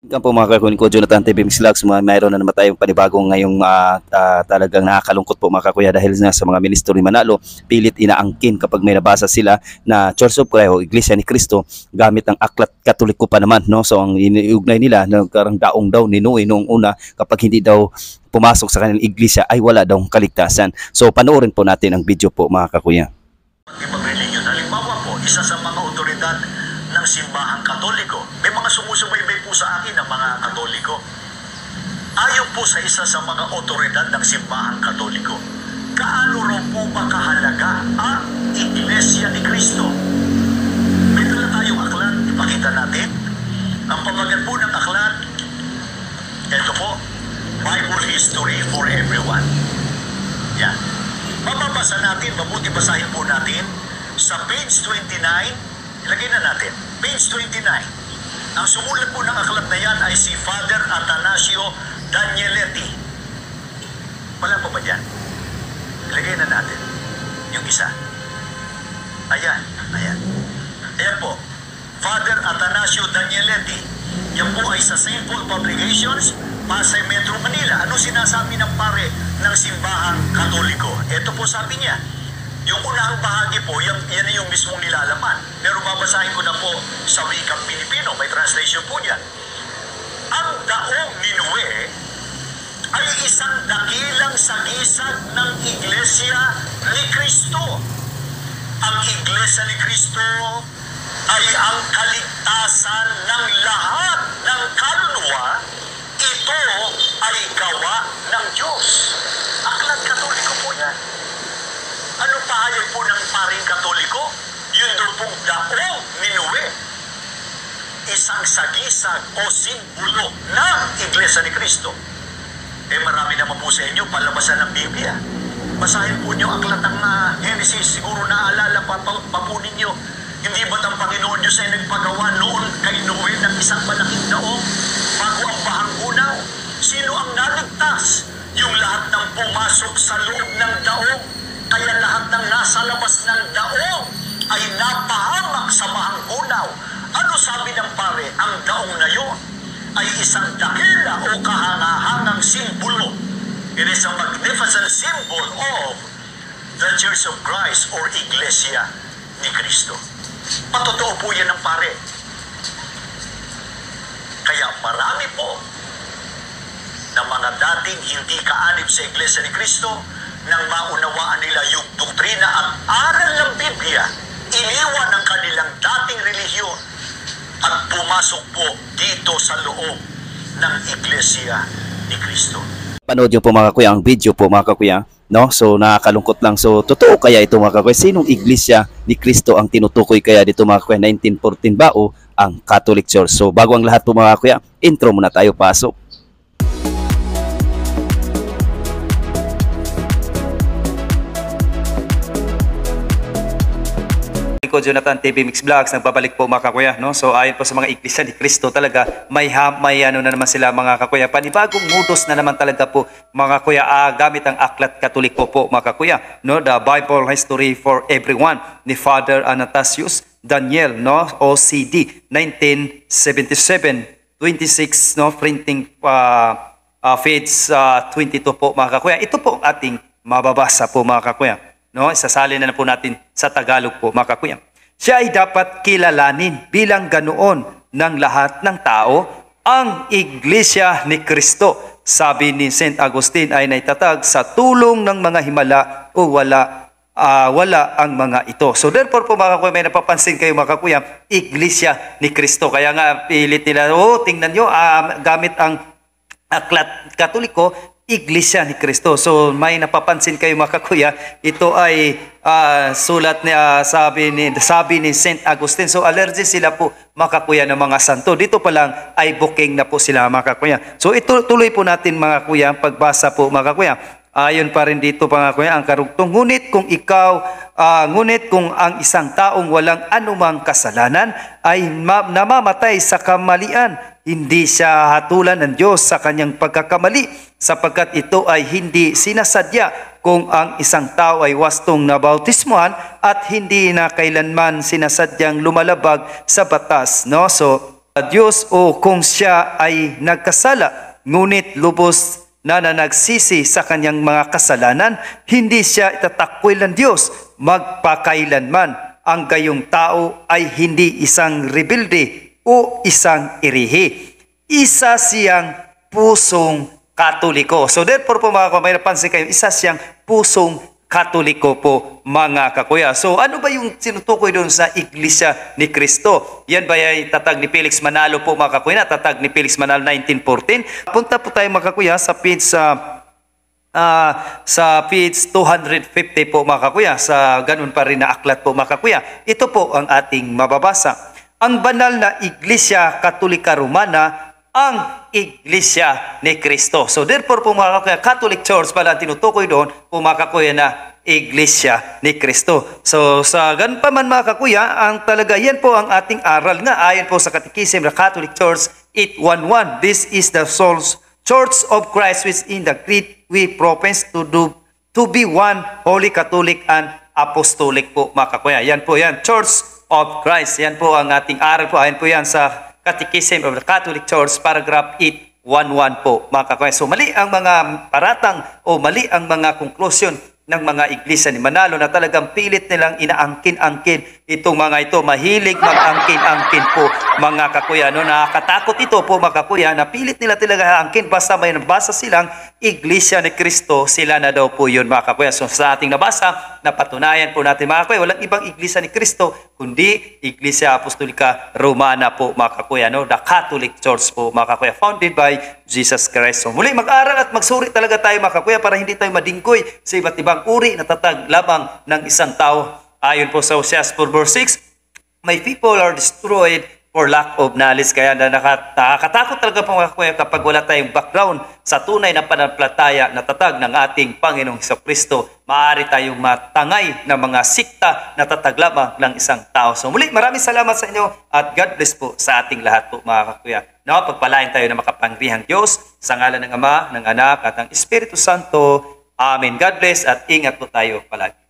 Yan po mga kakunin ko, Jonathan TV Mix Vlogs. Mayroon na naman tayong panibagong ngayong talagang nakakalungkot po mga kakuya dahil na sa mga ministro ni Manalo, pilit inaangkin kapag may nabasa sila na Church of Christ o Iglesia ni Cristo gamit ang aklat Katoliko pa naman, no? So ang iniugnay nila na karang daong daw ni Noe noong una, kapag hindi daw pumasok sa kanilang iglesia ay wala daw kaligtasan. So panoorin po natin ang video po mga kakuya. Ibang religion, halimbawa po, isa sa mga otoridad ng simbahang Katoliko, may mga sumusubaybay po sa akin ng mga Katoliko. Ayon po sa isa sa mga otoridad ng simbahang Katoliko, kaano raw po ba kahalaga ang Iglesia ni Cristo? May dala tayong aklat, ipakita natin. Ang pamagat po ng aklat, ito po, Bible History for Everyone. Yan. Mababasa natin, mabuti basahin po natin sa page 29, ilagay na natin, page 29. Ang sumulat po ng aklat na yan ay si Father Atanasio Danieletti. Wala pa ba dyan? Ilagay na natin yung isa. Ayan, ayan. Ayan po, Father Atanasio Danieletti. Yan po ay sa St. Paul Publications, Pasay Metro Manila. Ano sinasabi ng pare ng simbahang Katoliko? Ito po sabi niya. Yung unang bahagi po, yan yung mismong nilalaman. Pero babasahin ko na po sa wikang Pilipino. May translation po niyan. Ang daong ni Noe ay isang dakilang sagisag ng Iglesia ni Cristo. Ang Iglesia ni Cristo ay ang kaligtasan ng lahat ng kaluluwa. Ito ay gawa ng Diyos. Aklat Katoliko po yan. Ano pahayag po ng paring Katoliko? Yun doon pong daong ni Noe. Isang sagisag o simbolo ng Iglesia ni Cristo. Eh marami naman po sa inyo palabasan ng Biblia. Basahin po nyo aklat ng Genesis. Siguro naalala pa po ninyo. Hindi ba't ang Panginoon Diyos ay nagpagawa noon kay Noe ng isang malaking daong bago ang bahang unaw? Sino ang naligtas? Yung lahat ng pumasok sa loob ng daong. Kaya lahat ng nasa labas ng daong ay napahamak sa bahang unaw. Ano sabi ng pare? Ang daong na yon ay isang dakila o kahangahangang simbolo. It is a magnificent symbol of the Church of Christ or Iglesia ni Cristo. Patotoo po yan ng pare. Kaya marami po na mga dating hindi kaanib sa Iglesia ni Cristo, nang maunawaan nila yung doktrina at aral ng Biblia, iniwan ang kanilang dating relihiyon at pumasok po dito sa loob ng Iglesia ni Cristo. Panood nyo po mga kakuya ang video po mga kakuya, no? So nakakalungkot lang. So totoo kaya ito mga kakuya? Sinong Iglesia ni Cristo ang tinutukoy kaya dito mga kakuya? 1914 ba o ang Catholic Church? So bago ang lahat po mga kakuya, intro muna tayo, pasok. Ko Jonathan TV Mix Vlogs, nagbabalik po mga kakuya, no? So ayon po sa mga Iglesia ni Cristo talaga, may ano na naman sila mga kakuya, panibagong modus na naman talaga po mga kuya, gamit ang aklat Katoliko po mga kakuya, no? The Bible History for Everyone ni Father Anastasius Daniel, no? OCD 1977, 26, no? Printing page 22 po mga kakuya. Ito po ang ating mababasa po mga kakuya, no? Isasalin na po natin sa Tagalog po mga kakuya. Siya ay dapat kilalanin bilang ganoon ng lahat ng tao, ang Iglesia ni Cristo. Sabi ni St. Agustin ay naitatag sa tulong ng mga himala o wala ang mga ito. So therefore po mga kakuya, may napapansin kayo mga kakuya, Iglesia ni Cristo. Kaya nga pilit nila, tingnan nyo, gamit ang aklat Katoliko, Iglesia ni Cristo. So may napapansin kayo mga kakuya, ito ay sulat niya, sabi ni St. Agustin. So allergy sila po mga kakuya ng mga santo. Dito pa lang ay booking na po sila mga kakuya. So ito tuloy po natin mga kuya, pagbasa po mga kakuya. Ayon pa rin dito mga kuya ang karugtong. Ngunit kung ang isang taong walang anumang kasalanan ay namamatay sa kamalian, hindi siya hatulan ng Diyos sa kanyang pagkakamali, sapagkat ito ay hindi sinasadya kung ang isang tao ay wastong nabautismuhan at hindi na kailanman sinasadyang lumalabag sa batas, no? So Diyos o kung siya ay nagkasala, ngunit lubos na nagsisi sa kanyang mga kasalanan, hindi siya itatakwil ng Diyos magpakailanman. Ang gayong tao ay hindi isang rebelde o isang irihi. Isa siyang pusong Katoliko. So therefore po mga kakuya, napansin kayo, isa siyang pusong Katoliko po mga kakuya. So ano ba yung sinutukoy doon sa Iglesia ni Cristo? Yan ba ay tatag ni Felix Manalo po mga kakuya? Tatag ni Felix Manalo 1914. Punta po tayo mga kakuya sa page page 250 po mga kakuya. Sa ganun pa rin na aklat po mga kakuya. Ito po ang ating mababasa. Ang banal na Iglesia Katolika Romana ang Iglesia ni Cristo. So therefore po mga kakuya, Catholic Church pala ang tinutukoy doon po mga kakuya na Iglesia ni Cristo. So sa ganun pa man mga kakuya, ang talaga yan po ang ating aral nga ayon po sa Catechism ng Catholic Church 811. This is the soul's Church of Christ which in the creed we profess to be one, Holy, Catholic, and Apostolic po mga kakuya. Yan po yan, Church of Christ. Yan po ang ating aral po. Ayon po yan sa Catechism of the Catholic Church, paragraph 811 po mga kakuya. So mali ang mga paratang o mali ang mga conclusion ng mga iglesia ni Manalo na talagang pilit nilang inaangkin-angkin itong mga ito. Mahilig mag-angkin-angkin po mga kakuya. No? Nakakatakot ito po mga kakuya na pilit nila talaga angkin basta may nabasa silang Iglesia ni Cristo, sila na daw po yun mga kakuya. So sa ating nabasa, napatunayan po natin mga kakuya, walang ibang Iglesia ni Cristo kundi Iglesia Apostolica Romana po mga kakuya. No? The Catholic Church po mga kakuya, founded by Jesus Christ. So muli mag-aral at magsuri talaga tayo mga kakuya para hindi tayo madingkoy sa iba't ibang uri na tatag lamang ng isang tao. Ayon po sa Hosea 4 verse 6, my people are destroyed for lack of knowledge. Kaya nakakatakot talaga po mga kakuya kapag wala tayong background sa tunay na pananampalataya na tatag ng ating Panginoong Jesucristo. Maaari tayong matangay ng mga sikta na tatag lamang ng isang tao. So muli, maraming salamat sa inyo at God bless po sa ating lahat po mga kakuya. No, pagpalain tayo ng makapangyarihang Diyos sa ngalan ng Ama, ng Anak at ng Espiritu Santo. Amen. God bless at ingat po tayo palagi.